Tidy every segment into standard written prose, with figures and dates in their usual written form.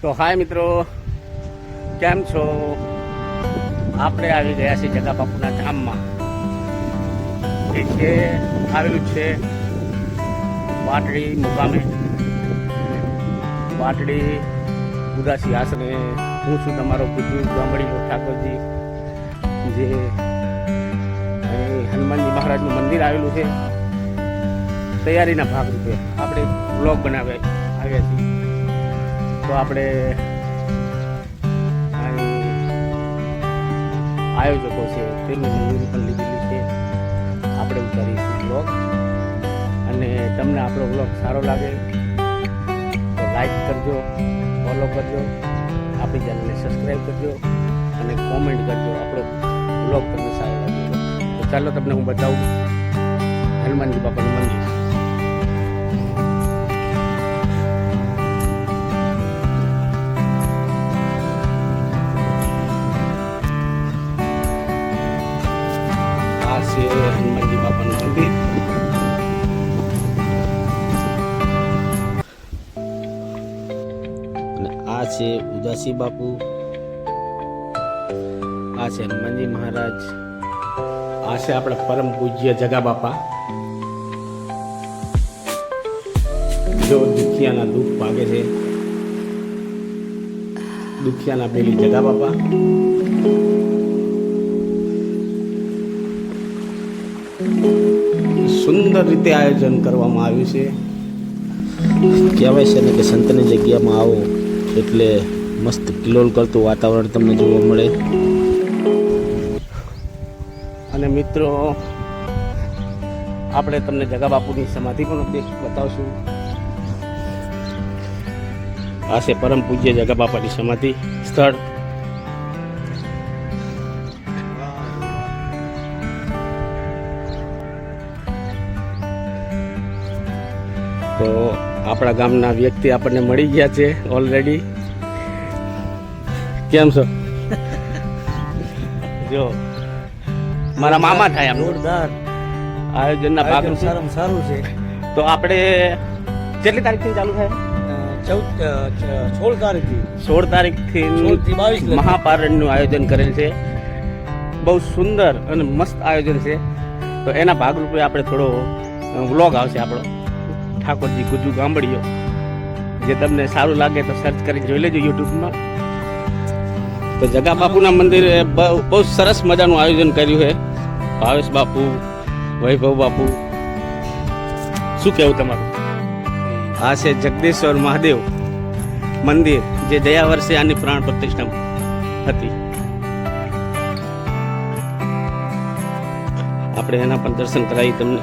તો હાય મિત્રો, કેમ છો? આપણે આવી ગયા છીએ જગા બાપુના ધામમાં. એ છે આવેલું છે વાટડી મુકામે, વાટડી ઉદાસી આસરે. હું છું તમારો ગુજુ ગામડીનો ઠાકોરજી, જે હનુમાનજી મહારાજનું મંદિર આવેલું છે. તૈયારીના ભાગરૂપે આપણે વ્લોગ આવ્યા છીએ. તો આપણે આયોજકો છે તેમની મંજૂરી પણ લીધેલી છે. આપણે ઉતારીશું વ્લોગ, અને તમને આપણો વ્લોગ સારો લાગે તો લાઈક કરજો, ફોલો કરજો, આપણી ચેનલને સબસ્ક્રાઈબ કરજો અને કોમેન્ટ કરજો આપણો વ્લોગ તમને સારો લાગે. તો ચાલો તમને હું બતાવું હનુમાનજી બાપાનું મંદિર. હનુમાનજી બાપાનું મંદિર. અને આ છે ઉદાસી બાપુ, આ છે હનુમાનજી મહારાજ, આ છે આપણા પરમ પૂજ્ય જગા બાપા. જો દુખિયાના દુઃખ ભાગે છે, દુખિયાના પેલી જગા બાપા. સુંદર રીતે આયોજન કરવામાં આવ્યું છે. કહેવાય છે ને કે સંતની જગ્યામાં આવો એટલે મસ્ત કિલોલ કરતું વાતાવરણ તમને જોવા મળે. અને મિત્રો, આપણે તમને જગા બાપુની સમાધિ પણ બતાવશું. આ છે પરમ પૂજ્ય જગા બાપાની સમાધિ સ્થળ. તો આપણા ગામના વ્યક્તિ આપણને મળી ગયા છે ઓલરેડી. કેમ છો? જો મારા મામા થાય આમ જોરદાર આયોજનના ભાગરૂપે સારું છે. તો આપણે કેટલી તારીખથી ચાલુ થાય? 16 તારીખથી 16 તારીખથી 22 મહાપારણનું આયોજન કરેલ છે. બહુ સુંદર અને મસ્ત આયોજન છે. તો એના ભાગરૂપે આપણે થોડો વ્લોગ આવશે આપણો ઠાકોરજી ગુજુ ગામડીઓ. જે તમને સારું લાગે તો સર્ચ કરીને જોઈ લેજો યુટ્યુબમાં. તો જગા બાપુના મંદિરે બહુ સરસ મજાનું આયોજન કર્યું છે. ભાવેશ બાપુ, વૈભવ બાપુ, શું કહેવું તમારું? આ છે જગદીશ્વર મહાદેવ મંદિર, જે ગયા વર્ષે આની પ્રાણ પ્રતિષ્ઠા હતી. આપણે એના પણ દર્શન કરાવી તમને.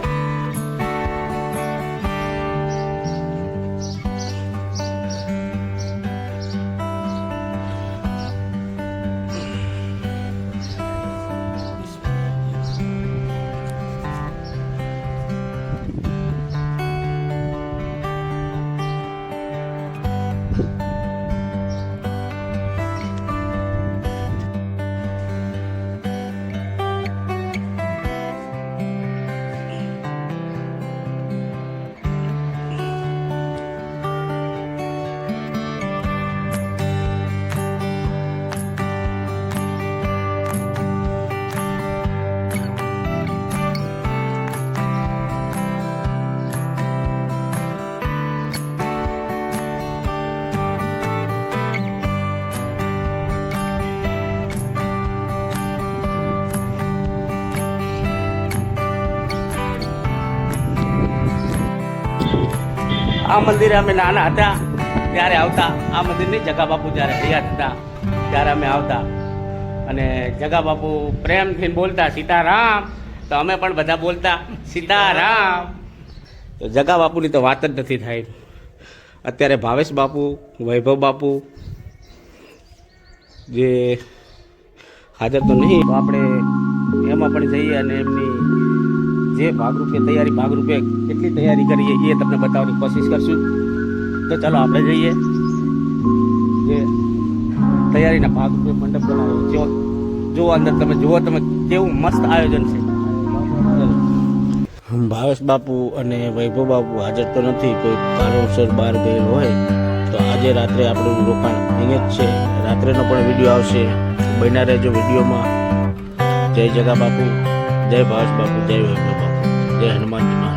આ મંદિરે અમે નાના હતા ત્યારે આવતા. આ મંદિરની જગા બાપુ જ્યારે હયાત હતા ત્યારે અમે આવતા, અને જગા બાપુ પ્રેમથી બોલતા સીતારામ, તો અમે પણ બધા બોલતા સીતારામ. તો જગા બાપુની તો વાત જ નથી થાય. અત્યારે ભાવેશ બાપુ, વૈભવ બાપુ જે હાજર તો નહીં, તો આપણે એમાં પણ જઈએ અને એમની જે ભાગરૂપે ભાગરૂપે કેટલી તૈયારી કરીએ એ તમને બતાવવાની કોશિશ કરશું. તો ચાલો આપણે જઈએ. જે તૈયારીના ભાગરૂપે મંડપ બનાવ્યો, જો અંદર તમે જુઓ, તમે કેવું મસ્ત આયોજન છે. ભાવેશ બાપુ અને વૈભવ બાપુ હાજર તો નથી, કોઈ કારણોસર બહાર ગયેલ હોય, તો આજે રાત્રે આપણું રોકાણ અહીંયા જ છે. રાત્રેનો પણ વિડીયો આવશે, બન્યા રહેજો વિડીયોમાં. જય જગા બાપુ, જય ભાસ બાપુ, જય વૈભવ બાપુ, જય હનુમાનજી.